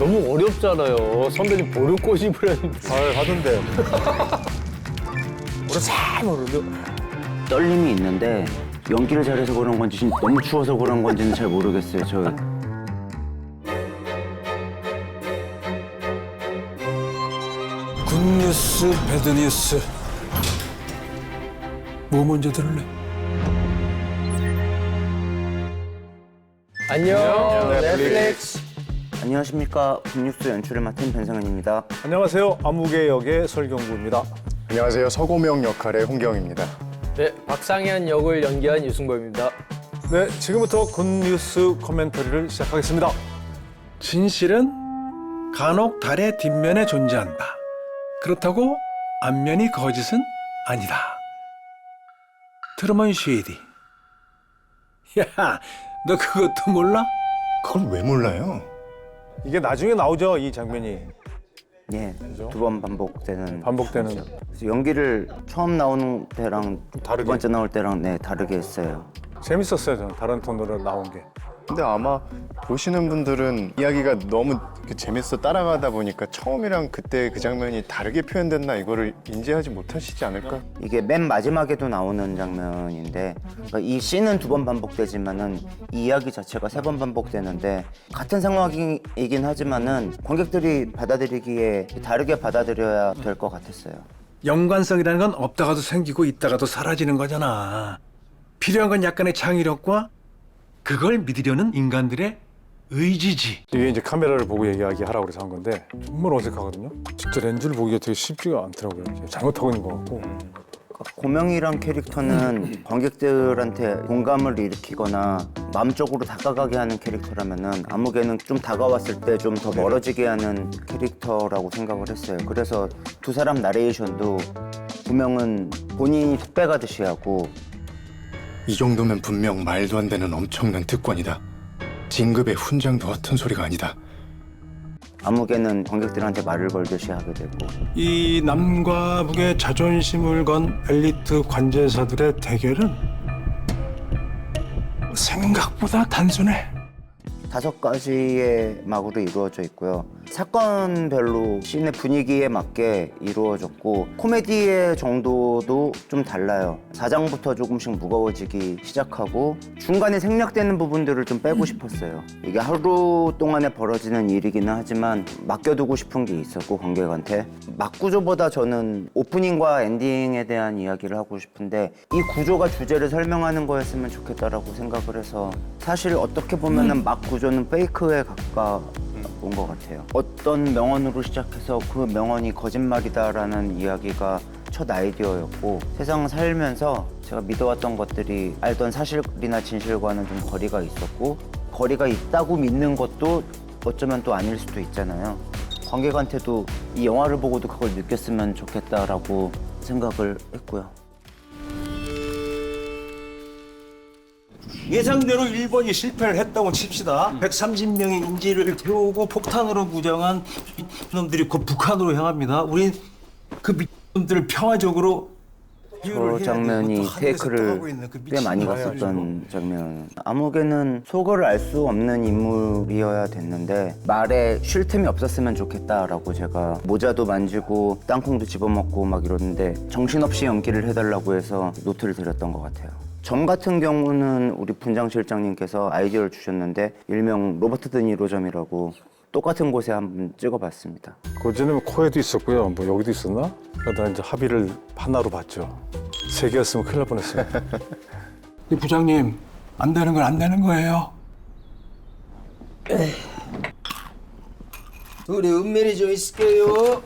너무 어렵잖아요. 선배님 보름 꼬집을 했는데. 잘 하던데. 우리 잘 모르는데. 떨림이 있는데 연기를 잘해서 그런 건지 너무 추워서 그런 건지는 잘 모르겠어요. 저 굿뉴스, 배드뉴스. 뭐 먼저 들을래? 안녕, 넷플릭스. 안녕하십니까. 굿뉴스 연출을 맡은 변성현입니다. 안녕하세요. 아무개 역의 설경구입니다. 안녕하세요. 서고명 역할의 홍경입니다. 네, 박상현 역을 연기한 유승범입니다. 네, 지금부터 굿뉴스 코멘터리를 시작하겠습니다. 진실은 간혹 달의 뒷면에 존재한다. 그렇다고 앞면이 거짓은 아니다. 트루먼 쉐이디. 야, 너 그것도 몰라? 그걸 왜 몰라요? 이게 나중에 나오죠, 이 장면이. 예, 두 번 반복되는. 반복되는. 그래서 연기를 처음 나오는 때랑 다르게. 두 번째 나올 때랑 네 다르게 했어요. 재밌었어요, 저는 다른 톤으로 나온 게. 근데 아마 보시는 분들은 이야기가 너무 재밌어 따라가다 보니까 처음이랑 그때 그 장면이 다르게 표현됐나 이거를 인지하지 못하시지 않을까? 이게 맨 마지막에도 나오는 장면인데 그러니까 이 씬은 두 번 반복되지만은 이 이야기 자체가 세 번 반복되는데 같은 상황이긴 하지만은 관객들이 받아들이기에 다르게 받아들여야 될 것 같았어요. 연관성이라는 건 없다가도 생기고 있다가도 사라지는 거잖아. 필요한 건 약간의 창의력과 그걸 믿으려는 인간들의 의지지. 이게 이제 카메라를 보고 이야기하라고 그래서 한 건데 정말 어색하거든요. 진짜 렌즈를 보기가 되게 쉽지가 않더라고요. 이게 잘못하고 있는 것 같고. 고명이란 캐릭터는 관객들한테 공감을 일으키거나 마음적으로 다가가게 하는 캐릭터라면은 아무개는 좀 다가왔을 때 좀 더 멀어지게 하는 캐릭터라고 생각을 했어요. 그래서 두 사람 나레이션도 고명은 본인이 톡배가듯이 하고 이 정도면 분명 말도 안 되는 엄청난 특권이다. 진급의 훈장도 허튼 소리가 아니다. 아무개는 관객들한테 말을 걸듯이 하게 되고 이 남과 북의 자존심을 건 엘리트 관제사들의 대결은 생각보다 단순해. 5가지의 막으로 이루어져 있고요. 사건별로 씬의 분위기에 맞게 이루어졌고 코미디의 정도도 좀 달라요. 4장부터 조금씩 무거워지기 시작하고 중간에 생략되는 부분들을 좀 빼고 싶었어요. 이게 하루 동안에 벌어지는 일이기는 하지만 맡겨두고 싶은 게 있었고 관객한테 막구조보다 저는 오프닝과 엔딩에 대한 이야기를 하고 싶은데 이 구조가 주제를 설명하는 거였으면 좋겠다라고 생각을 해서 사실 어떻게 보면은 막구조는 페이크에 가까운 것 같아요. 어떤 명언으로 시작해서 그 명언이 거짓말이다라는 이야기가 첫 아이디어였고 세상을 살면서 제가 믿어왔던 것들이 알던 사실이나 진실과는 좀 거리가 있었고 거리가 있다고 믿는 것도 어쩌면 또 아닐 수도 있잖아요. 관객한테도 이 영화를 보고도 그걸 느꼈으면 좋겠다라고 생각을 했고요. 예상대로 일본이 실패를 했다고 칩시다. 130명의 인질을 태우고 폭탄으로 무장한 놈들이 곧 북한으로 향합니다. 우린 그 미친놈들을 평화적으로 저 장면이 테이크를 꽤 많이 갔었던 장면. 아무개는 속을 알 수 없는 인물이어야 됐는데 말에 쉴 틈이 없었으면 좋겠다라고 제가 모자도 만지고 땅콩도 집어먹고 막 이러는데 정신없이 연기를 해달라고 해서 노트를 드렸던 것 같아요. 점 같은 경우는 우리 분장실장님께서 아이디어를 주셨는데 일명 로버트 드니로점이라고 똑같은 곳에 한번 찍어봤습니다. 그전에는 코에도 있었고요. 뭐 여기도 있었나? 그러다 이제 합의를 하나로 봤죠. 3개였으면 큰일 날 뻔했어요. 이 부장님, 안 되는 건 안 되는 거예요. 우리 은밀히 좀 있을게요.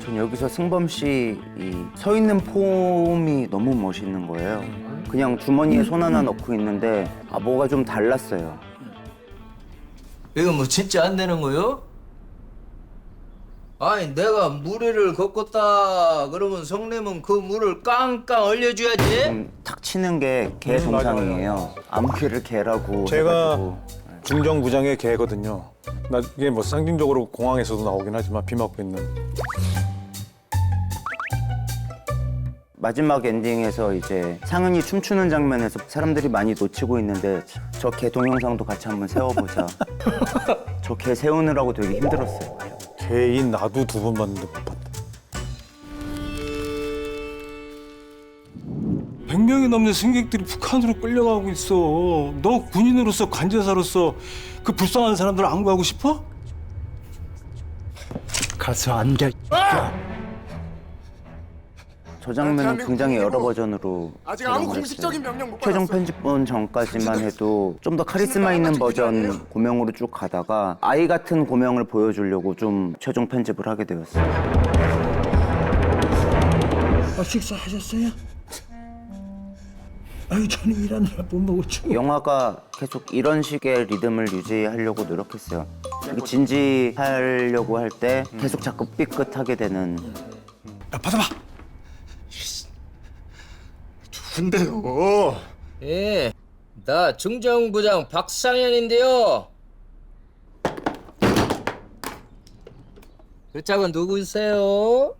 전 여기서 승범 씨 서 있는 폼이 너무 멋있는 거예요. 그냥 주머니에 손 하나 넣고 있는데 뭐가 좀 달랐어요. 이거 뭐 진짜 안 되는 거요? 아니 내가 무리를 걷겠다 그러면 성내면 그 물을 깡깡 얼려줘야지. 탁 치는 게 개 동상이에요. 아무개를 개라고 제가 해가지고. 중정부장의 개거든요. 나중에 뭐 상징적으로 공항에서도 나오긴 하지만 비 맞고 있는. 마지막 엔딩에서 이제 상은이 춤추는 장면에서 사람들이 많이 놓치고 있는데 저 개 동영상도 같이 한번 세워보자. 저 개 세우느라고 되게 힘들었어요. 개인 나도 2번 봤는데 못 봤다. 100명이 넘는 승객들이 북한으로 끌려가고 있어. 너 군인으로서 관제사로서 그 불쌍한 사람들을 안구하고 싶어? 가서 앉아. 저 장면은 굉장히 여러 버전으로 아직 아무 공식적인 명령 못 최종 받았어요. 편집본 전까지만 해도 좀 더 카리스마 있는 버전 고명으로 쭉 가다가 아이 같은 고명을 보여주려고 좀 최종 편집을 하게 되었어요. 식사하셨어요? 아유 저는 일하느라 못 먹었죠. 영화가 계속 이런 식의 리듬을 유지하려고 노력했어요. 그리고 진지하려고 할 때 계속 자꾸 삐끗하게 되는. 야 받아봐. 근데요. 예, 나 중정부장 박상현인데요. 그 짝은 누구세요?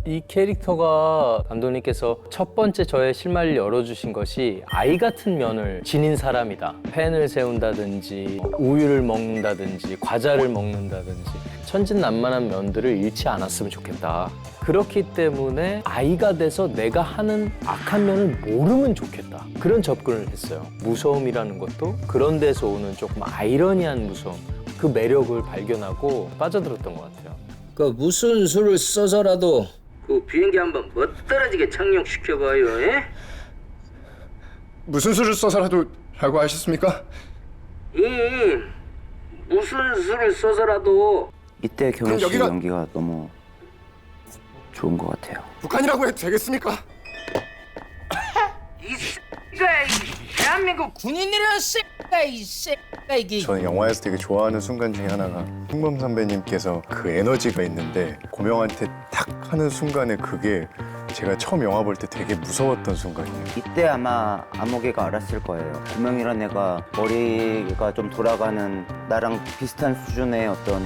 이 캐릭터가 감독님께서 첫 번째 저의 실마리를 열어주신 것이 아이 같은 면을 지닌 사람이다. 펜을 세운다든지 우유를 먹는다든지 과자를 먹는다든지 천진난만한 면들을 잃지 않았으면 좋겠다. 그렇기 때문에 아이가 돼서 내가 하는 악한 면을 모르면 좋겠다. 그런 접근을 했어요. 무서움이라는 것도 그런 데서 오는 조금 아이러니한 무서움, 그 매력을 발견하고 빠져들었던 것 같아요. 그 무슨 수를 써서라도 그 비행기 한번 멋들어지게 착륙시켜봐요. 예? 무슨 수를 써서라도 라고 하셨습니까? 무슨 수를 써서라도. 이때 경현 씨 여기가- 연기가 너무 좋은 것 같아요. 북한이라고 해도 되겠습니까? 이 새끼가 대한민국 군인이라는 새끼가 이 새끼가 이게. 저는 영화에서 되게 좋아하는 순간 중에 하나가 홍범 선배님께서 그 에너지가 있는데 고명한테 탁 하는 순간에 그게 제가 처음 영화 볼 때 되게 무서웠던 순간이에요. 이때 아마 아무개가 알았을 거예요. 고명이란 애가 머리가 좀 돌아가는 나랑 비슷한 수준의 어떤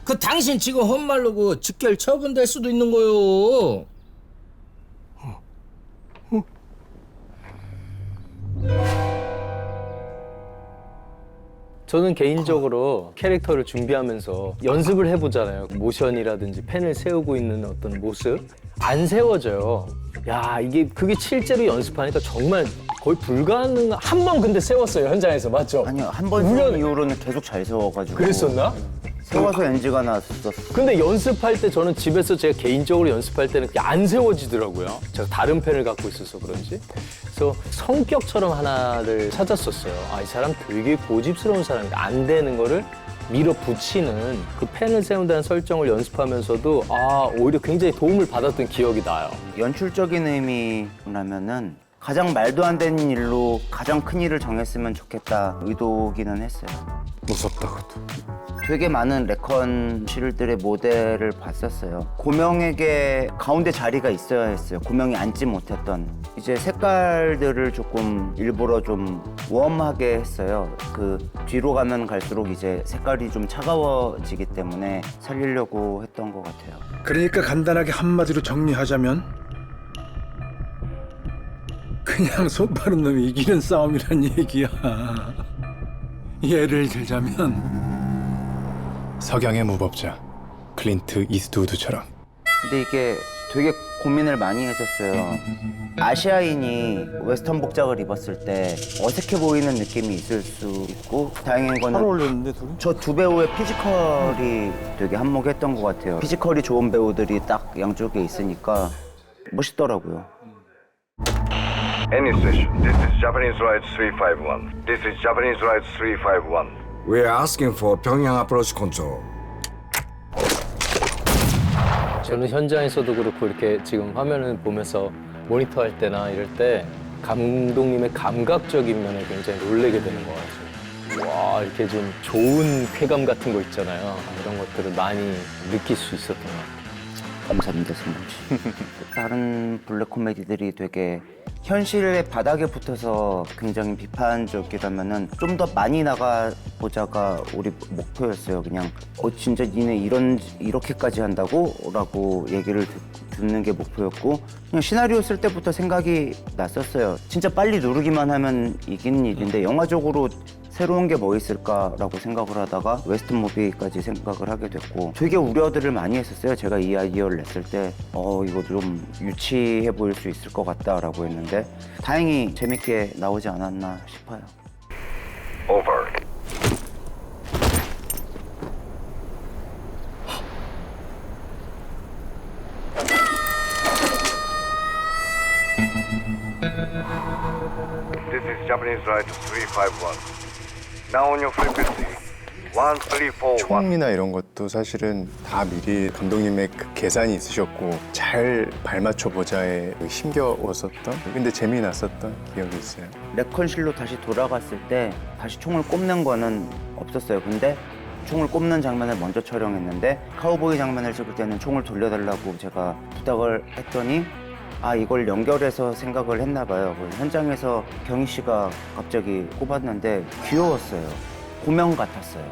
그 당신 지금 헛말로 그 즉결 처분될 수도 있는 거요. 저는 개인적으로 캐릭터를 준비하면서 연습을 해보잖아요. 모션이라든지 펜을 세우고 있는 어떤 모습 안 세워져요. 야, 그게 실제로 연습하니까 정말 거의 불가능. 한 번 근데 세웠어요, 현장에서. 맞죠? 아니요 한 번 세운 이후로는 계속 잘 세워가지고 그랬었나? 세워서 NG가 났었어. 근데 연습할 때 저는 집에서 제가 개인적으로 연습할 때는 그게 안 세워지더라고요. 제가 다른 펜을 갖고 있어서 그런지. 그래서 성격처럼 하나를 찾았었어요. 아, 이 사람 되게 고집스러운 사람이다. 안 되는 거를 밀어붙이는 그 펜을 세운다는 설정을 연습하면서도 오히려 굉장히 도움을 받았던 기억이 나요. 연출적인 의미라면은 가장 말도 안 되는 일로 가장 큰 일을 정했으면 좋겠다 의도기는 했어요. 무섭다 그것도. 되게 많은 레컨실들의 모델을 봤었어요. 고명에게 가운데 자리가 있어야 했어요. 고명이 앉지 못했던. 이제 색깔들을 조금 일부러 좀 웜하게 했어요. 그 뒤로 가면 갈수록 이제 색깔이 좀 차가워지기 때문에 살리려고 했던 것 같아요. 그러니까 간단하게 한마디로 정리하자면 그냥 손 빠른 놈이 이기는 싸움이란 얘기야. 예를 들자면 석양의 무법자 클린트 이스트우드처럼. 근데 이게 되게 고민을 많이 했었어요. 아시아인이 웨스턴 복장을 입었을 때 어색해 보이는 느낌이 있을 수 있고 다행인 잘 거는 어울렸는데 둘이? 저 두 배우의 피지컬이 되게 한몫했던 것 같아요. 피지컬이 좋은 배우들이 딱 양쪽에 있으니까 멋있더라고요. Any station. This is Japanese Rights 351. This is Japanese Rights 351. We're asking for Pyongyang approach control. 저는 현장에서도 그렇고 이렇게 지금 화면을 보면서 모니터할 때나 이럴 때 감독님의 감각적인 면에 굉장히 놀라게 되는 것 같아요. 와, 이렇게 좀 좋은 쾌감 같은 거 있잖아요. 이런 것들을 많이 느낄 수 있었던 것 같아요. 감사합니다, 성공씨. 다른 블랙 코미디들이 되게 현실의 바닥에 붙어서 굉장히 비판적이라면은 좀 더 많이 나가보자가 우리 목표였어요. 그냥 진짜 니네 이렇게까지 한다고? 라고 얘기를 듣는 게 목표였고, 그냥 시나리오 쓸 때부터 생각이 났었어요. 진짜 빨리 누르기만 하면 이기는 일인데 영화적으로 새로운 게 뭐 있을까라고 생각을 하다가 웨스턴 무비까지 생각을 하게 됐고, 되게 우려들을 많이 했었어요. 제가 이 아이디어를 냈을 때 이거 좀 유치해 보일 수 있을 것 같다라고 했는데 다행히 재밌게 나오지 않았나 싶어요. Over. This is Japanese Ride 351. Now on your frequency. 1341. 총이나 이런 것도 사실은 다 미리 감독님의 그 계산이 있으셨고 잘 발맞춰 보자에 힘겨웠었던 근데 재미났었던 기억이 있어요. 레컨실로 다시 돌아갔을 때 다시 총을 꼽는 거는 없었어요. 근데 총을 꼽는 장면을 먼저 촬영했는데 카우보이 장면을 찍을 때는 총을 돌려달라고 제가 부탁을 했더니 이걸 연결해서 생각을 했나 봐요. 현장에서 경희 씨가 갑자기 꼽았는데 귀여웠어요. 고명 같았어요.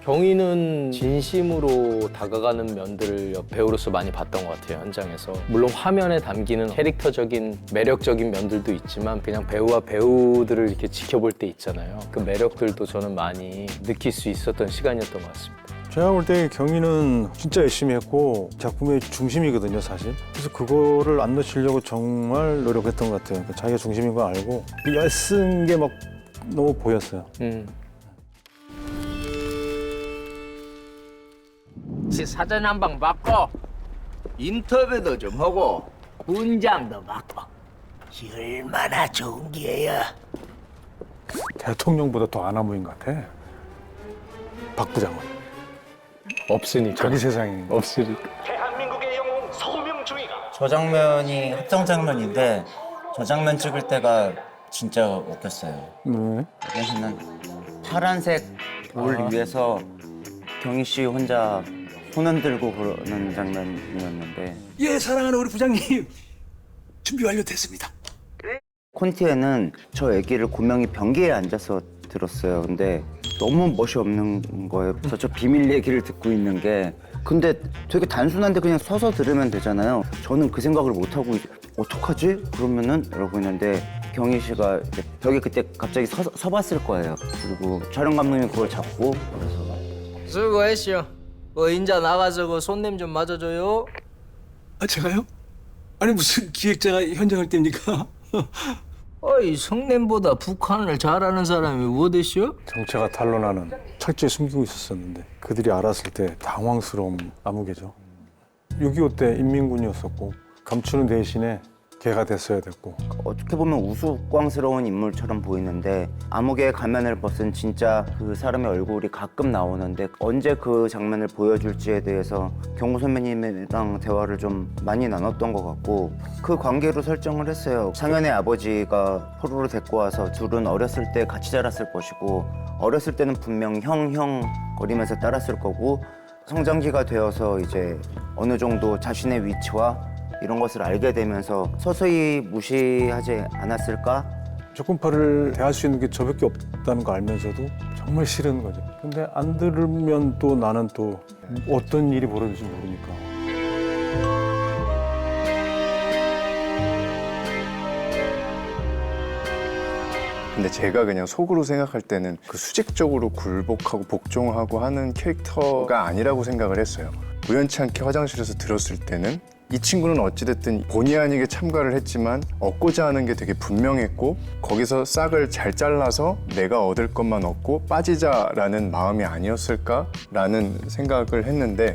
경희는 진심으로 다가가는 면들을 배우로서 많이 봤던 것 같아요, 현장에서. 물론 화면에 담기는 캐릭터적인 매력적인 면들도 있지만 그냥 배우와 배우들을 이렇게 지켜볼 때 있잖아요. 그 매력들도 저는 많이 느낄 수 있었던 시간이었던 것 같습니다. 제가 볼 때 경희는 진짜 열심히 했고 작품의 중심이거든요, 사실. 그래서 그거를 안 놓치려고 정말 노력했던 것 같아요. 자기가 중심인 거 알고 애쓴 게 막 너무 보였어요. 사전 한 방 받고 인터뷰도 좀 하고 분장도 받고 얼마나 좋은 기회야. 대통령보다 더 아나무인 것 같아. 박 부장은. 없으니까. 자기 세상이. 없으니까. 저 장면이 합성 장면인데 저 장면 찍을 때가 진짜 웃겼어요. 네. 여기서는 파란색 돌 위에서 경희 씨 혼자 손 흔들고 그러는 장면이었는데 예, 사랑하는 우리 부장님. 준비 완료됐습니다. 콘티에는 저 얘기를 고명이 변기에 앉아서 들었어요. 근데 너무 멋이 없는 거예요. 그래서 저 비밀 얘기를 듣고 있는 게 근데 되게 단순한데 그냥 서서 들으면 되잖아요. 저는 그 생각을 못하고 어떡하지? 그러면은 이러고 있는데 경희 씨가 이제 벽에 그때 갑자기 서봤을 거예요. 그리고 촬영 감독님이 그걸 잡고 그래서 수고했쇼. 인자 나가서 손님 좀 맞아줘요. 제가요? 아니 무슨 기획자가 현장을 뗍니까? 성냄보다 북한을 잘하는 사람이 어디쇼? 정체가 탄로나는 철저히 숨기고 있었었는데 그들이 알았을 때 당황스러움 아무개죠. 6.25 때 인민군이었었고 감추는 대신에 개가 됐어야 됐고 어떻게 보면 우스꽝스러운 인물처럼 보이는데 암흑의 가면을 벗은 진짜 그 사람의 얼굴이 가끔 나오는데 언제 그 장면을 보여줄지에 대해서 경호 선배님이랑 대화를 좀 많이 나눴던 것 같고 그 관계로 설정을 했어요. 상현의 아버지가 포로를 데리고 와서 둘은 어렸을 때 같이 자랐을 것이고 어렸을 때는 분명 형 거리면서 따랐을 거고 성장기가 되어서 이제 어느 정도 자신의 위치와 이런 것을 알게 되면서 서서히 무시하지 않았을까? 조건파를 대할 수 있는 게 저밖에 없다는 거 알면서도 정말 싫은 거죠. 근데 안 들으면 또 나는 또 어떤 일이 벌어질지 모르니까. 근데 제가 그냥 속으로 생각할 때는 그 수직적으로 굴복하고 복종하고 하는 캐릭터가 아니라고 생각을 했어요. 우연치 않게 화장실에서 들었을 때는 이 친구는 어찌됐든 본의 아니게 참가를 했지만 얻고자 하는 게 되게 분명했고 거기서 싹을 잘 잘라서 내가 얻을 것만 얻고 빠지자라는 마음이 아니었을까라는 생각을 했는데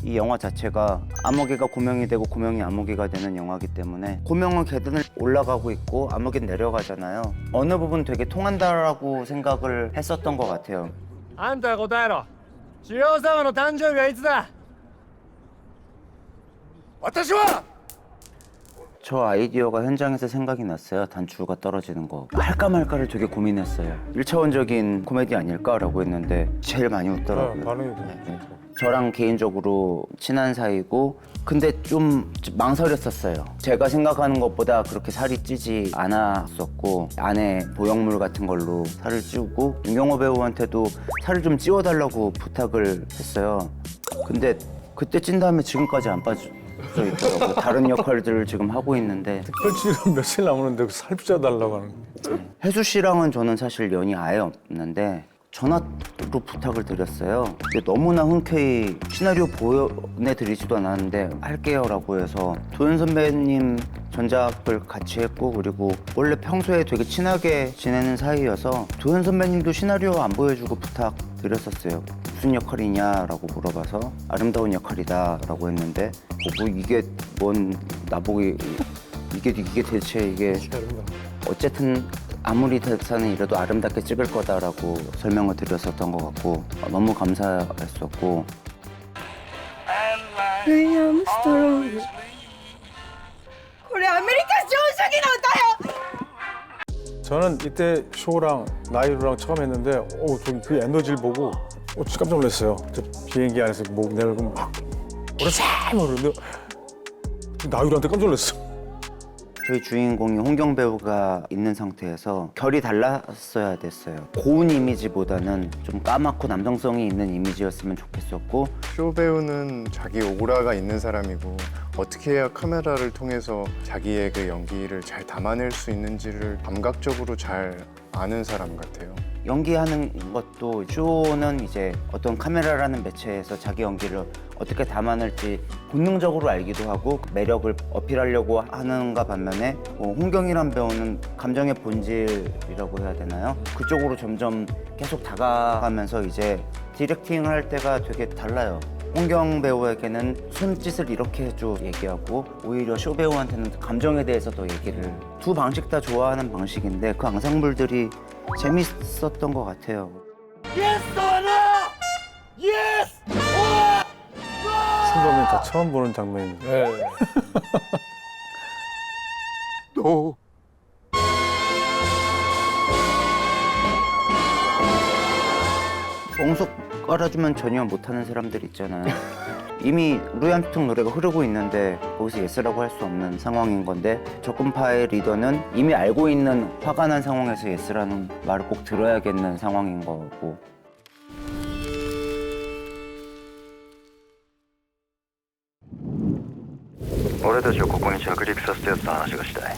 이 영화 자체가 암흑이가 고명이 되고 고명이 암흑이가 되는 영화이기 때문에 고명은 계단을 올라가고 있고 암흑이는 내려가잖아요. 어느 부분 되게 통한다라고 생각을 했었던 것 같아요. あんたは答えろ。主要様の誕生日はいつだ。私は저 아이디어가 현장에서 생각이 났어요. 단추가 떨어지는 거. 할까 말까를 되게 고민했어요. 1차원적인 코미디 아닐까라고 했는데 제일 많이 웃더라고요. 반응이 네. 저랑 개인적으로 친한 사이고 근데 좀 망설였었어요. 제가 생각하는 것보다 그렇게 살이 찌지 않았었고 안에 보형물 같은 걸로 살을 찌우고 윤경호 배우한테도 살을 좀 찌워달라고 부탁을 했어요. 근데 그때 찐 다음에 지금까지 안 빠져 있더라고요. 다른 역할들을 지금 하고 있는데 특별치료는 며칠 남았는데 살 쪄달라고 하는 거. 혜수 씨랑은 저는 사실 연이 아예 없는데 전화로 부탁을 드렸어요. 근데 너무나 흔쾌히 시나리오 보내드리지도 않았는데 할게요라고 해서 도현 선배님 전작을 같이 했고 그리고 원래 평소에 되게 친하게 지내는 사이여서 도현 선배님도 시나리오 안 보여주고 부탁드렸었어요. 무슨 역할이냐라고 물어봐서 아름다운 역할이다라고 했는데 뭐 이게 뭔 나보고 이게 대체 이게 어쨌든 아무리 대사는 이래도 아름답게 찍을 거다라고 설명을 드렸었던 것 같고 너무 감사했었고 저는 이때 쇼랑 나이루랑 처음 했는데 저기 그 에너지를 보고 진짜 깜짝 놀랐어요. 저 비행기 안에서 목 내리고 막 오래삼 그러는데 나이루한테 깜짝 놀랐어. 저희 주인공이 홍경 배우가 있는 상태에서 결이 달랐어야 됐어요. 고운 이미지보다는 좀 까맣고 남성성이 있는 이미지였으면 좋겠었고 쇼 배우는 자기 오라가 있는 사람이고 어떻게 해야 카메라를 통해서 자기의 그 연기를 잘 담아낼 수 있는지를 감각적으로 잘 아는 사람 같아요. 연기하는 것도 쇼는 이제 어떤 카메라라는 매체에서 자기 연기를 어떻게 담아낼지 본능적으로 알기도 하고 매력을 어필하려고 하는가 반면에 홍경이란 배우는 감정의 본질이라고 해야 되나요? 그쪽으로 점점 계속 다가가면서 이제 디렉팅 할 때가 되게 달라요. 홍경 배우에게는 손짓을 이렇게 해줘 얘기하고 오히려 쇼 배우한테는 감정에 대해서 더 얘기를 두 방식 다 좋아하는 방식인데 그 앙상블들이 재밌었던 것 같아요. 승범이 다 처음 보는 장면인데. 네. 너 옹석 깔아주면 전혀 못하는 사람들 있잖아요. 이미 루이암스통 노래가 흐르고 있는데 거기서 예스라고 할 수 없는 상황인 건데 적금파의 리더는 이미 알고 있는 화가 난 상황에서 예스라는 말을 꼭 들어야겠는 상황인 거고俺たちをここに着陸させたやつと話がしたい。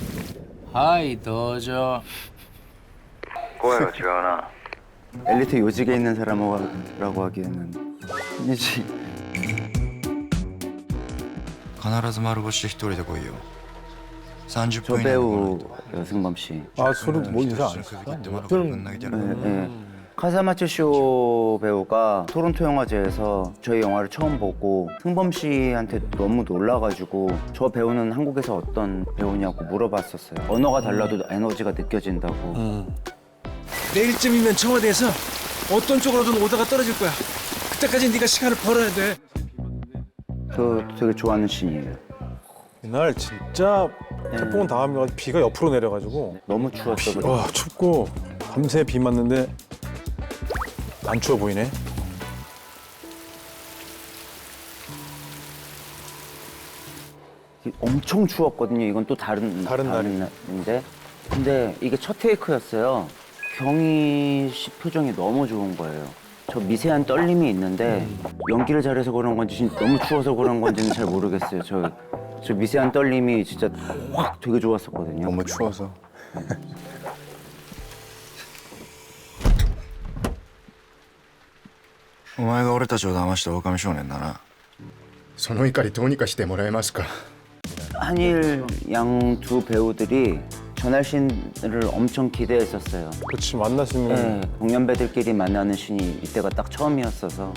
はいどうぞ声が違うな。 엘리트 요직에 있는 사람이라고 하기에는 아니지. 必ず丸腰で一人で来いよ。30 저 分以内に来ない 배우 と 승범 씨. 서로 뭐 인사 안 首 했어? 切って窓からぶん投げてやる。 네. 카사마츠 쇼 배우가 토론토 영화제에서 저희 영화를 처음 보고 승범 씨한테 너무 놀라가지고 저 배우는 한국에서 어떤 배우냐고 물어봤었어요. 언어가 달라도 에너지가 느껴진다고. 내일쯤이면 청와대에서 어떤 쪽으로든 오다가 떨어질 거야. 그때까지 네가 시간을 벌어야 돼. 저 되게 좋아하는 씬이에요. 이날 진짜 태풍은 다음에 비가 옆으로 내려가지고 너무 추웠어. 그래. 춥고 밤새 비 맞는데 안 추워 보이네. 엄청 추웠거든요. 이건 또 다른 날인데. 근데 이게 첫 테이크였어요. 경희 씨 표정이 너무 좋은 거예요. 저 미세한 떨림이 있는데 연기를 잘해서 그런 건지 너무 추워서 그런 건지는 잘 모르겠어요. 저 미세한 떨림이 진짜 확 되게 좋았었거든요. 너무 추워서. お前が俺たちを騙した狼少年だな。その怒りどうにかしてもらえますか。 한일 양 두 배우들이 전할 씬을 엄청 기대했었어요. 그렇지 만났으면 네, 공연배들끼리 만나는 씬이 이때가 딱 처음이었어서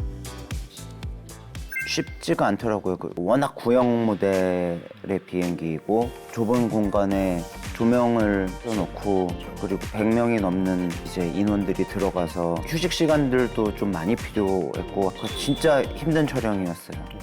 쉽지가 않더라고요. 워낙 구형 모델의 비행기이고 좁은 공간에 조명을 켜놓고 그리고 100명이 넘는 이제 인원들이 들어가서 휴식 시간들도 좀 많이 필요했고 진짜 힘든 촬영이었어요.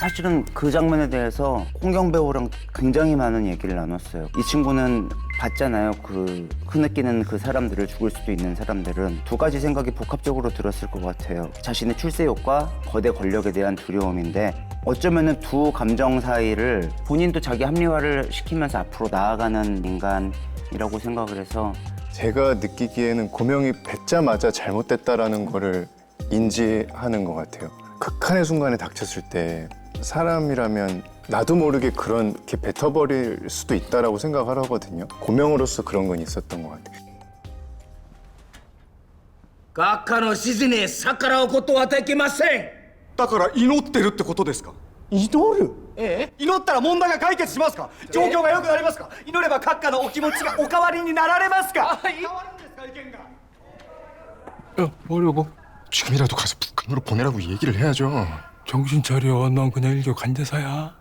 사실은 그 장면에 대해서 홍경 배우랑 굉장히 많은 얘기를 나눴어요. 이 친구는 봤잖아요. 그 흐느끼는 그 사람들을, 죽을 수도 있는 사람들은 두 가지 생각이 복합적으로 들었을 것 같아요. 자신의 출세욕과 거대 권력에 대한 두려움인데 어쩌면은 두 감정 사이를 본인도 자기 합리화를 시키면서 앞으로 나아가는 인간이라고 생각을 해서 제가 느끼기에는 고명이 뱉자마자 잘못됐다라는 거를 인지하는 것 같아요. 극한의 순간에 닥쳤을 때 사람이라면 나도 모르게 그렇게 뱉어버릴 수도 있다라고 생각을 하거든요. 고명으로서 그런 건 있었던 것 같아요. 閣下の指示に逆らうことはできません。だから祈ってるってことですか？祈る？ええ、祈ったら問題が解決しますか？状況が良くなりますか？祈れば閣下のお気持ちがお変わりになられますか？変わるんですか、意見が。 야, 뭐려고? 지금이라도 가서 북한으로 보내라고 얘기를 해야죠. 정신 차려. 넌 그냥 일교 간대사야.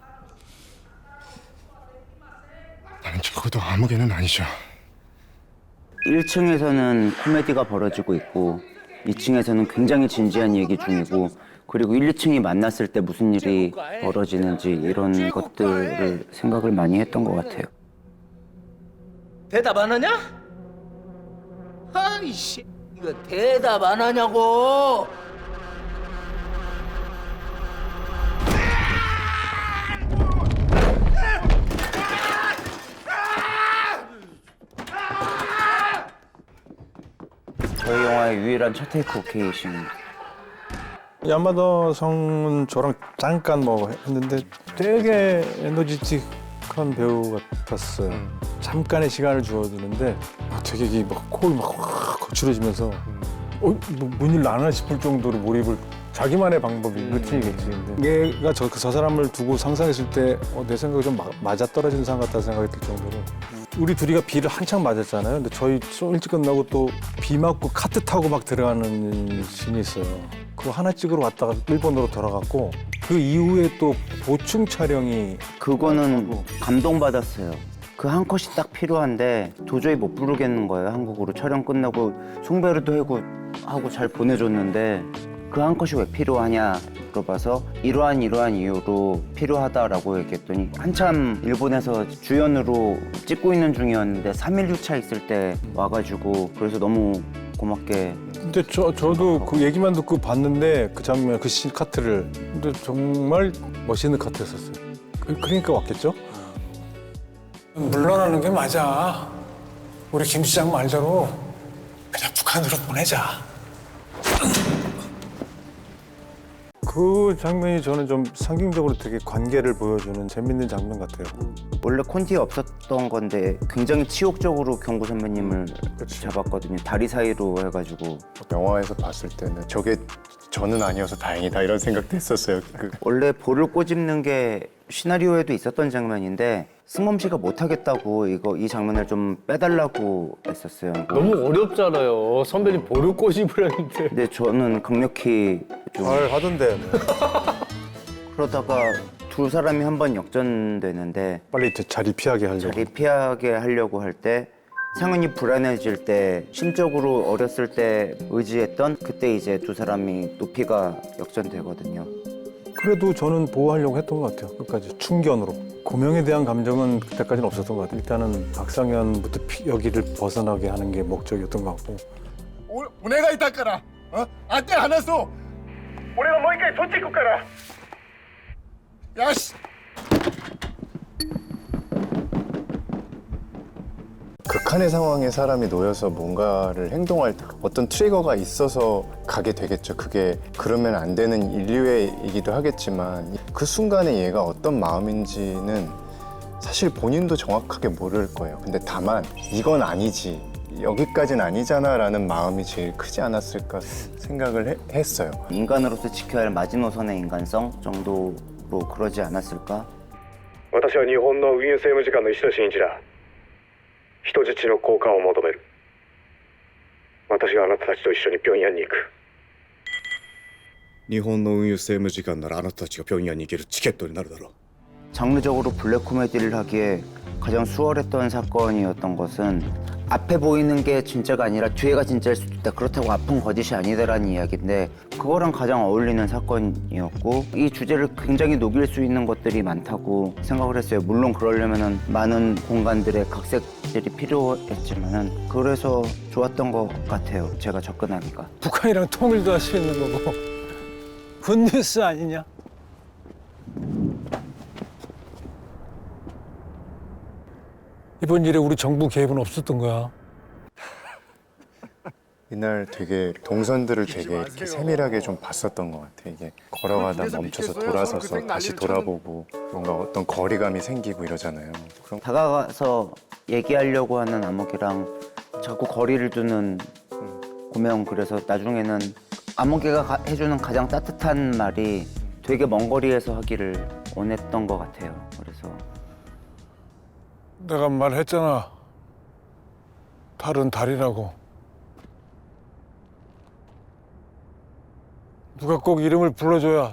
나는 적어도 아무개는 아니죠. 1층에서는 코미디가 벌어지고 있고 2층에서는 굉장히 진지한 얘기 중이고 그리고 1, 2층이 만났을 때 무슨 일이 벌어지는지 이런 것들을 생각을 많이 했던 것 같아요. 대답 안 하냐? 아니 씨, 이거 대답 안 하냐고. 저희 영화의 유일한 첫 테이크 오케이십니다. 야마다 성은 저랑 잠깐 뭐 했는데 되게 에너지틱한 배우 같았어요. 잠깐의 시간을 주어주는데 되게 이게 막 코를 막 확 거칠어지면서 뭔 일 나나 싶을 정도로 몰입을 자기만의 방법이 루틴이겠지. 근데 얘가 저 사람을 두고 상상했을 때 내 생각이 좀 맞아떨어지는 사람 같다는 생각이 들 정도로 우리 둘이가 비를 한창 맞았잖아요. 근데 저희 좀 일찍 끝나고 또 비 맞고 카트 타고 막 들어가는 씬이 있어요. 그거 하나 찍으러 왔다가 일본으로 돌아갔고 그 이후에 또 보충 촬영이 그거는 감동받았어요. 그 한 컷이 딱 필요한데 도저히 못 부르겠는 거예요. 한국으로 촬영 끝나고 송베르도 하고 잘 보내줬는데 그 한 컷이 왜 필요하냐 물어봐서 이러한 이유로 필요하다라고 얘기했더니 한참 일본에서 주연으로 찍고 있는 중이었는데 3일 휴차 있을 때 와가지고 그래서 너무 고맙게. 근데 저도 그 얘기만 듣고 봤는데 그 장면, 그 씬 카트를. 근데 정말 멋있는 카트였었어요. 그러니까 왔겠죠? 물러나는 게 맞아. 우리 김 시장 말대로 그냥 북한으로 보내자. 그 장면이 저는 좀 상징적으로 되게 관계를 보여주는 재밌는 장면 같아요. 원래 콘티에 없었던 건데 굉장히 치욕적으로 경구 선배님을 잡았거든요. 다리 사이로 해가지고. 영화에서 봤을 때는 저게 저는 아니어서 다행이다 이런 생각도 했었어요. 원래 볼을 꼬집는 게 시나리오에도 있었던 장면인데 승범 씨가 못하겠다고 이 장면을 좀 빼달라고 했었어요. 너무 어렵잖아요. 선배님 볼을 꼬집으라는데. 근데 저는 강력히 좀 잘 하던데. 그러다가 두 사람이 한 번 역전되는데 빨리 자리 피하게 하려고. 자리 피하게 하려고 할 때 상은이 불안해질 때 심적으로 어렸을 때 의지했던 그때 이제 두 사람이 높이가 역전되거든요. 그래도 저는 보호하려고 했던 것 같아요. 끝까지 충견으로. 고명에 대한 감정은 그때까지는 없었던 것 같아요. 일단은 박상현부터 여기를 벗어나게 하는 게 목적이었던 것 같고. お願いだから、会って話そう。俺がもう一回そっち行くから。よし。 극한의 상황에 사람이 놓여서 뭔가를 행동할 어떤 트리거가 있어서 가게 되겠죠. 그게 그러면 안 되는 인류애이기도 하겠지만 그 순간에 얘가 어떤 마음인지는 사실 본인도 정확하게 모를 거예요. 근데 다만 이건 아니지, 여기까지는 아니잖아라는 마음이 제일 크지 않았을까 생각을 했어요. 인간으로서 지켜야 할 마지노선의 인간성 정도로 그러지 않았을까? 私は日本の運輸政務次官の石戸真一だ。人質の交換を求める。私があなたたちと一緒に平壌に行く。日本の運輸政務次官ならあなたたちが平壌に行けるチケットになるだろう。 장르적으로 블랙 코미디를 하기에 가장 수월했던 사건이었던 것은 앞에 보이는 게 진짜가 아니라 뒤에가 진짜일 수도 있다. 그렇다고 앞은 거짓이 아니다라는 이야기인데 그거랑 가장 어울리는 사건이었고 이 주제를 굉장히 녹일 수 있는 것들이 많다고 생각을 했어요. 물론 그러려면은 많은 공간들의 각색들이 필요했지만은 그래서 좋았던 것 같아요. 제가 접근하기가. 북한이랑 통일도 할 수 있는 거고 굿뉴스 아니냐? 이번 일에 우리 정부 개입은 없었던 거야. 이날 되게 동선들을 되게 이렇게 세밀하게 좀 봤었던 것 같아. 이게 걸어가다 멈춰서 돌아서서 다시 돌아보고 뭔가 어떤 거리감이 생기고 이러잖아요. 그럼 다가가서 얘기하려고 하는 암흑이랑 자꾸 거리를 두는 고명. 그래서 나중에는 암흑이가 해주는 가장 따뜻한 말이 되게 먼 거리에서 하기를 원했던 것 같아요. 그래서 내가 말했잖아. 달은 달이라고. 누가 꼭 이름을 불러줘야.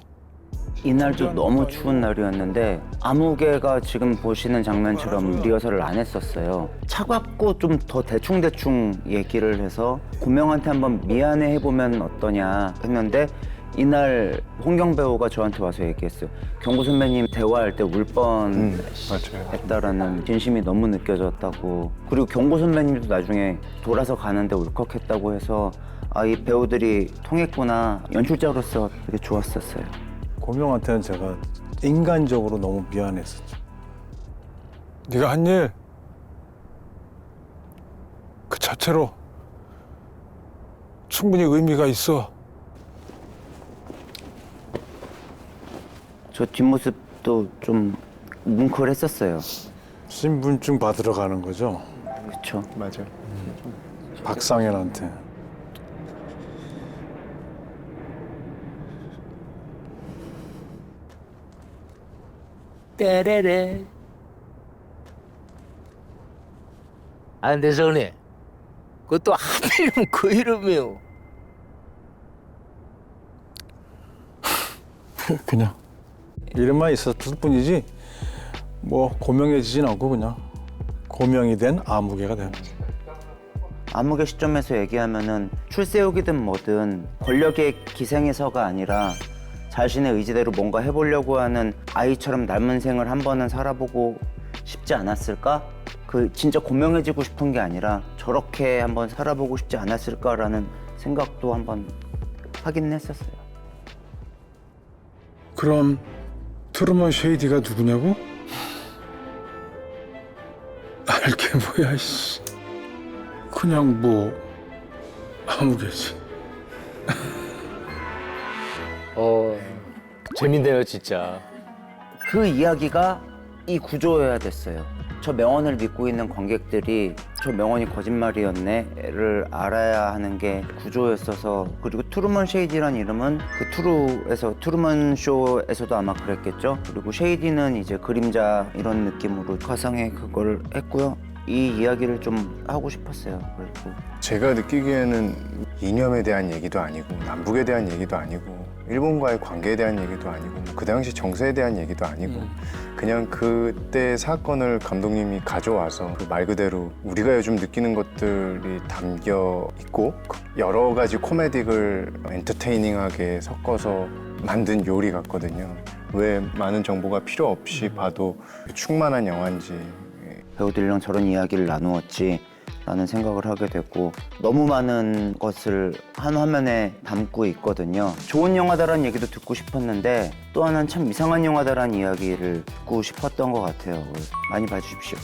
이날도 너무 추운 날이었는데 아무개가 지금 보시는 장면처럼 리허설을 안 했었어요. 차갑고 좀 더 대충대충 얘기를 해서 고명한테 한번 미안해 해보면 어떠냐 했는데 이날 홍경 배우가 저한테 와서 얘기했어요. 경구 선배님 대화할 때 울 뻔했다라는 진심이 너무 느껴졌다고. 그리고 경구 선배님도 나중에 돌아서 가는데 울컥했다고 해서 아, 이 배우들이 통했구나. 연출자로서 되게 좋았었어요. 고명한테는 제가 인간적으로 너무 미안했었죠. 네가 한 일 그 자체로 충분히 의미가 있어. 저 뒷모습도 좀 뭉클했었어요. 신분증 받으러 가는 거죠? 그렇죠. 맞아요. 박상현한테. 따라라. 안대성님, 그것도 하필이면 그 이름이요. 그냥 이름만 있었을 뿐이지 뭐 고명해지진 않고 그냥 고명이 된 아무개가 된. 암흑의 시점에서 얘기하면은 출세욕이든 뭐든 권력의 기생에서가 아니라 자신의 의지대로 뭔가 해보려고 하는 아이처럼 남은 생을 한 번은 살아보고 싶지 않았을까? 그 진짜 고명해지고 싶은 게 아니라 저렇게 한번 살아보고 싶지 않았을까라는 생각도 한번 하긴 했었어요. 그럼 트루먼 쉐이디가 누구냐고? 알게 뭐야, 씨. 그냥 뭐 아무개지. 재밌네요, 진짜. 그 이야기가 이 구조여야 됐어요. 저 명언을 믿고 있는 관객들이 저 명언이 거짓말이었네를 알아야 하는 게 구조였어서. 그리고 트루먼 쉐이디란 이름은 그 트루먼 쇼에서도 아마 그랬겠죠. 그리고 쉐이디는 이제 그림자 이런 느낌으로 가상의 그걸 했고요. 이 이야기를 좀 하고 싶었어요. 그리고 제가 느끼기에는 이념에 대한 얘기도 아니고 남북에 대한 얘기도 아니고 일본과의 관계에 대한 얘기도 아니고 그 당시 정세에 대한 얘기도 아니고 그냥 그때 사건을 감독님이 가져와서 그 말 그대로 우리가 요즘 느끼는 것들이 담겨 있고 여러 가지 코미디를 엔터테이닝하게 섞어서 만든 요리 같거든요. 왜 많은 정보가 필요 없이 봐도 충만한 영화인지. 배우들이랑 저런 이야기를 나누었지 라는 생각을 하게 됐고 너무 많은 것을 한 화면에 담고 있거든요. 좋은 영화다라는 얘기도 듣고 싶었는데 또 하나는 참 이상한 영화다라는 이야기를 듣고 싶었던 것 같아요. 많이 봐주십시오.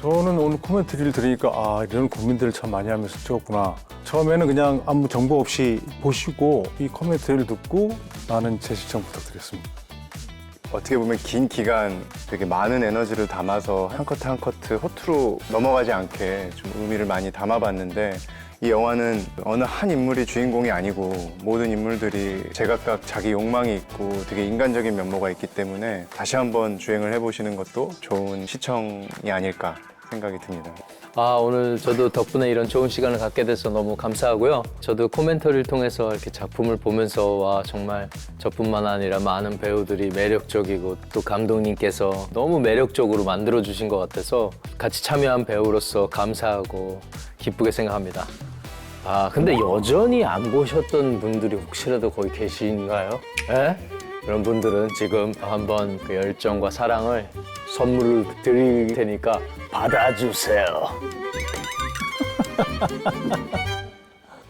저는 오늘 코멘터리를 들으니까 아, 이런 고민들을 참 많이 하면서 찍었구나. 처음에는 그냥 아무 정보 없이 보시고 이 코멘터리를 듣고 많은 재시청 부탁드렸습니다. 어떻게 보면 긴 기간 되게 많은 에너지를 담아서 한 커트 한 커트 허투루 넘어가지 않게 좀 의미를 많이 담아봤는데 이 영화는 어느 한 인물이 주인공이 아니고 모든 인물들이 제각각 자기 욕망이 있고 되게 인간적인 면모가 있기 때문에 다시 한번 주행을 해보시는 것도 좋은 시청이 아닐까 생각이 듭니다. 아, 오늘 저도 덕분에 이런 좋은 시간을 갖게 돼서 너무 감사하고요. 저도 코멘터리를 통해서 이렇게 작품을 보면서 와, 정말 저뿐만 아니라 많은 배우들이 매력적이고 또 감독님께서 너무 매력적으로 만들어주신 것 같아서 같이 참여한 배우로서 감사하고 기쁘게 생각합니다. 아, 근데 여전히 안 보셨던 분들이 혹시라도 거기 계신가요? 예? 그런 분들은 지금 한번 그 열정과 사랑을 선물을 드릴 테니까 받아주세요.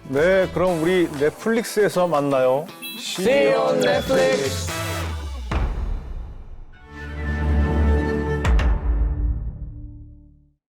네, 그럼 우리 넷플릭스에서 만나요. See you on Netflix.